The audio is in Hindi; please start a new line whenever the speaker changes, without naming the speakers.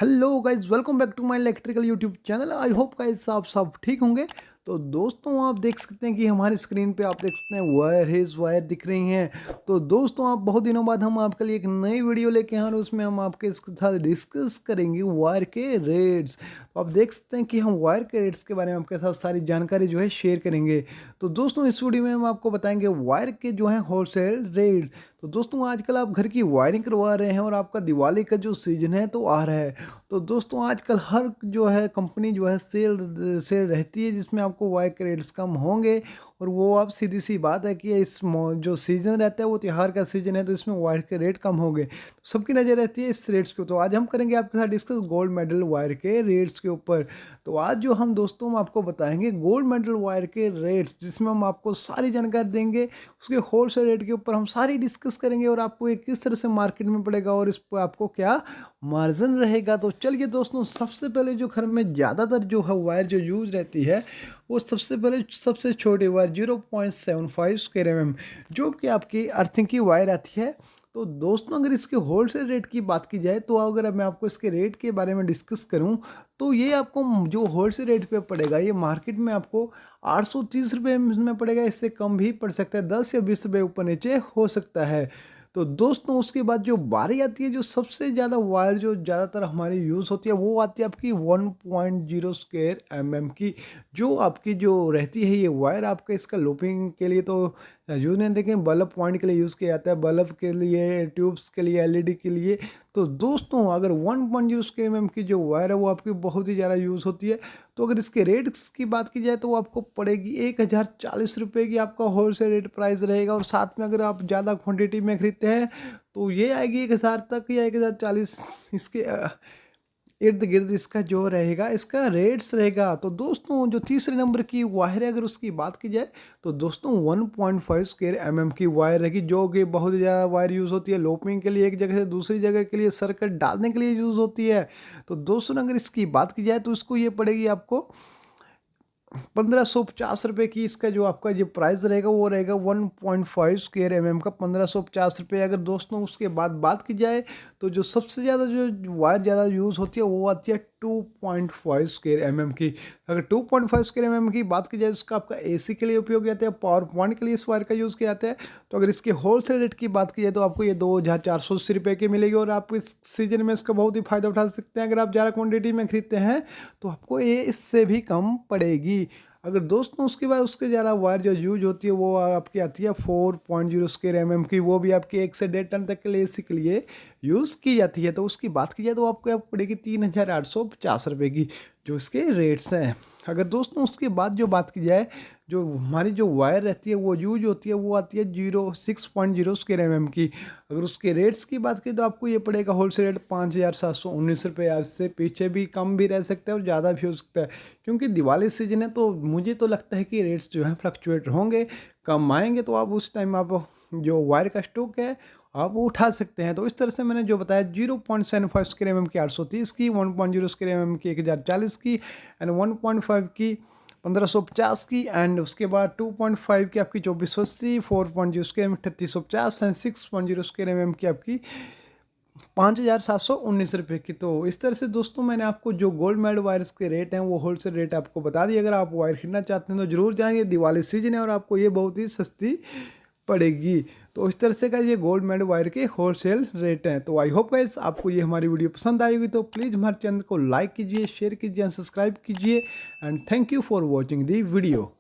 Hello guys, welcome back to my electrical YouTube channel. I hope guys आप सब ठीक होंगे। तो दोस्तों आप देख सकते हैं कि हमारी स्क्रीन पे आप देख सकते हैं वायर दिख रही हैं। तो दोस्तों आप बहुत दिनों बाद हम आपके लिए एक नई वीडियो लेके आए और उसमें हम आपके साथ डिस्कस करेंगे वायर के रेट्स। तो आप देख सकते हैं कि हम वायर के रेट्स के बारे में आपके साथ सारी जानकारी जो है शेयर करेंगे। तो दोस्तों इस वीडियो में हम आपको बताएंगे वायर के जो है होलसेल रेट। तो दोस्तों आजकल आप घर की वायरिंग करवा रहे हैं और आपका दिवाली का जो सीजन है तो आ रहा है। तो दोस्तों आजकल हर जो है कंपनी जो है सेल सेल रहती है जिसमें आपको वायर के रेट्स कम होंगे। और वो आप सीधी सी बात है कि जो सीजन रहता है वो त्योहार का सीजन है तो इसमें वायर के रेट कम होंगे। तो सबकी नज़र रहती है इस रेट्स के। तो आज हम करेंगे आपके साथ डिस्कस गोल्ड मेडल वायर के रेट्स के ऊपर। तो आज जो हम दोस्तों हम आपको बताएंगे गोल्ड मेडल वायर के रेट्स, जिसमें हम आपको सारी जानकारी देंगे। उसके होलसेल रेट के ऊपर हम सारी डिस्कस करेंगे और आपको ये किस तरह से मार्केट में पड़ेगा और इस पर आपको क्या मार्जिन रहेगा। तो चलिए दोस्तों, सबसे पहले जो घर में ज़्यादातर जो है वायर जो यूज रहती है वो सबसे पहले सबसे छोटी वायर 0.75 स्क्वायर mm जो कि आपकी अर्थिंग की वायर आती है। तो दोस्तों अगर इसके होलसेल रेट की बात की जाए तो अगर मैं आपको इसके रेट के बारे में डिस्कस करूं तो ये आपको जो होलसेल रेट पे पड़ेगा ये मार्केट में आपको 830 रुपये में पड़ेगा। इससे कम भी पड़ सकता है, 10 या 20 रुपये ऊपर नीचे हो सकता है। तो दोस्तों उसके बाद जो बारी आती है, जो सबसे ज़्यादा वायर जो ज़्यादातर हमारी यूज़ होती है वो आती है आपकी 1.0 स्क्वायर mm की। जो आपकी जो रहती है ये वायर आपका इसका लूपिंग के लिए तो यूज़ नहीं, देखें बल्ब पॉइंट के लिए यूज़ किया जाता है, बल्ब के लिए, ट्यूब्स के लिए, एलईडी के लिए। तो दोस्तों अगर 1.0 स्क्वायर mm की जो वायर है वो आपकी बहुत ही ज़्यादा यूज़ होती है। तो अगर इसके रेट्स की बात की जाए तो वो आपको पड़ेगी 1040 रुपये की, आपका होलसेल रेट प्राइस रहेगा। और साथ में अगर आप ज़्यादा क्वांटिटी में खरीदते हैं तो ये आएगी 1000 तक या 1040। इसके इर्द गिर्द इसका जो रहेगा इसका रेट्स रहेगा। तो दोस्तों जो तीसरे नंबर की वायर है अगर उसकी बात की जाए तो दोस्तों 1.5 स्क्वायर mm की वायर रहेगी, जो कि बहुत ज़्यादा वायर यूज़ होती है लोपिंग के लिए, एक जगह से दूसरी जगह के लिए सर्किट डालने के लिए यूज़ होती है। तो दोस्तों अगर इसकी बात की जाए तो इसको ये पड़ेगी आपको 1550 रुपये की। इसका जो आपका जो प्राइस रहेगा वो रहेगा 1.5 स्क्वायर mm का 1550 रुपये। अगर दोस्तों उसके बाद बात की जाए तो जो सबसे ज़्यादा जो वायर ज़्यादा यूज़ होती है वो आती है 2.5 स्क्वायर mm की। अगर 2.5 स्क्वायर mm की बात की जाए उसका आपका एसी के लिए उपयोग किया जाता है, पावर पॉइंट के लिए इस वायर का यूज़ किया जाता है। तो अगर इसके होलसेल रेट की बात की जाए तो आपको ये 2480 रुपये की मिलेगी और आप इस सीजन में इसका बहुत ही फ़ायदा उठा सकते हैं। अगर आप ज़्यादा क्वान्टिटी में खरीदते हैं तो आपको ये इससे भी कम पड़ेगी। अगर दोस्तों उसके बाद उसके ज़्यादा वायर जो यूज होती है वो आपकी आती है 4.0 स्क्वायर mm की, वो भी आपकी 1 से 1.5 टन तक के लिए एसी के लिए यूज़ की जाती है। तो उसकी बात की जाए तो आपको पड़ेगी 3850 रुपये की, जो इसके रेट्स हैं। अगर दोस्तों उसके बाद जो बात की जाए जो हमारी जो वायर रहती है वो यूज होती है वो आती है 6.0 स्क्वायर mm की। अगर उसके रेट्स की बात करें तो आपको ये पड़ेगा होलसेल रेट 5719 रुपये। आज से पीछे भी कम भी रह सकता है और ज़्यादा भी हो सकता है, क्योंकि दिवाली सीजन है तो मुझे तो लगता है कि रेट्स जो हैं फ्लक्चुएट होंगे, कम आएंगे। तो आप उस टाइम आप जो वायर का स्टॉक है आप वो उठा सकते हैं। तो इस तरह से मैंने जो बताया 0.75 स्क्वायर mm की 830 की, 1.0 स्क्वायर mm की 1040 की, एंड 1.5 की 1550 की, एंड उसके बाद 2.5 की आपकी 2480, 4.0 square mm 3850 and 6.0 square mm की आपकी 5719 रुपये की। तो इस तरह से दोस्तों मैंने आपको जो गोल्ड मेडल वायर्स के रेट हैं वो होलसेल रेट आपको बता दिए। अगर आप वायर खरीदना चाहते हैं तो ज़रूर जाएंगे, दिवाली सीजन है और आपको ये बहुत ही सस्ती पड़ेगी। तो इस तरह से का ये गोल्ड मेडल वायर के होलसेल रेट हैं। तो आई होप गाइस आपको ये हमारी वीडियो पसंद आई होगी। तो प्लीज़ हमारे चैनल को लाइक कीजिए, शेयर कीजिए एंड सब्सक्राइब कीजिए। And thank you for watching the video.